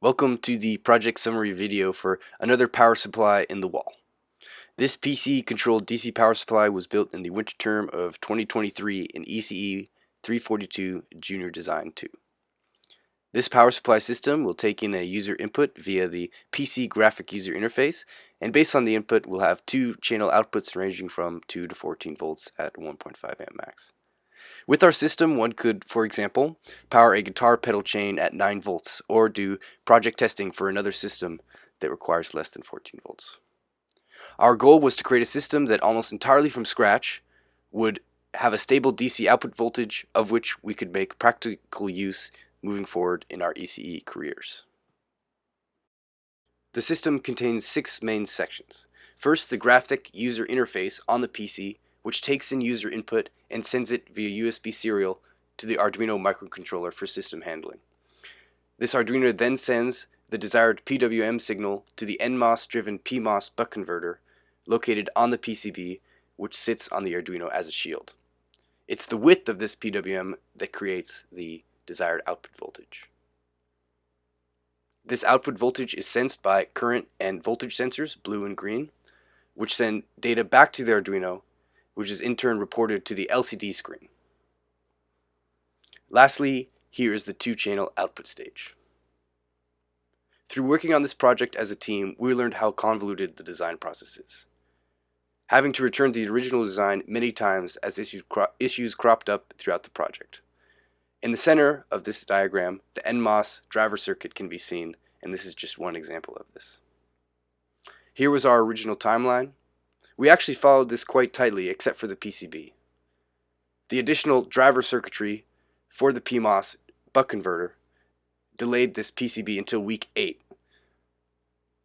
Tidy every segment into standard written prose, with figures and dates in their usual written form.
Welcome to the project summary video for another power supply in the wall. This PC controlled DC power supply was built in the winter term of 2023 in ECE 342 Junior Design 2. This power supply system will take in a user input via the PC graphic user interface, and based on the input will have two channel outputs ranging from 2 to 14 volts at 1.5 amp max. With our system, one could, for example, power a guitar pedal chain at 9 volts or do project testing for another system that requires less than 14 volts. Our goal was to create a system that almost entirely from scratch would have a stable DC output voltage of which we could make practical use moving forward in our ECE careers. The system contains 6 main sections. First, the graphic user interface on the PC, which takes in user input and sends it via USB serial to the Arduino microcontroller for system handling. This Arduino then sends the desired PWM signal to the NMOS-driven PMOS buck converter located on the PCB, which sits on the Arduino as a shield. It's the width of this PWM that creates the desired output voltage. This output voltage is sensed by current and voltage sensors, blue and green, which send data back to the Arduino, which is in turn reported to the LCD screen. Lastly, here is the 2-channel output stage. Through working on this project as a team, we learned how convoluted the design process is, having to return to the original design many times as issues cropped up throughout the project. In the center of this diagram, the NMOS driver circuit can be seen, and this is just one example of this. Here was our original timeline. We actually followed this quite tightly except for the PCB. The additional driver circuitry for the PMOS buck converter delayed this PCB until week 8.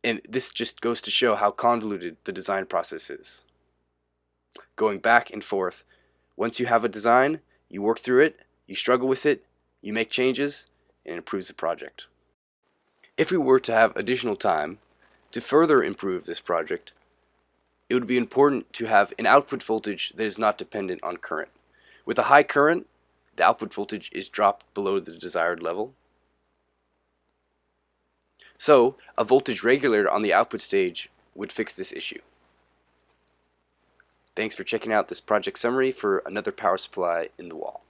And this just goes to show how convoluted the design process is. Going back and forth, once you have a design, you work through it, you struggle with it, you make changes, and it improves the project. If we were to have additional time to further improve this project, it would be important to have an output voltage that is not dependent on current. With a high current, the output voltage is dropped below the desired level. So, a voltage regulator on the output stage would fix this issue. Thanks for checking out this project summary for another power supply in the wall.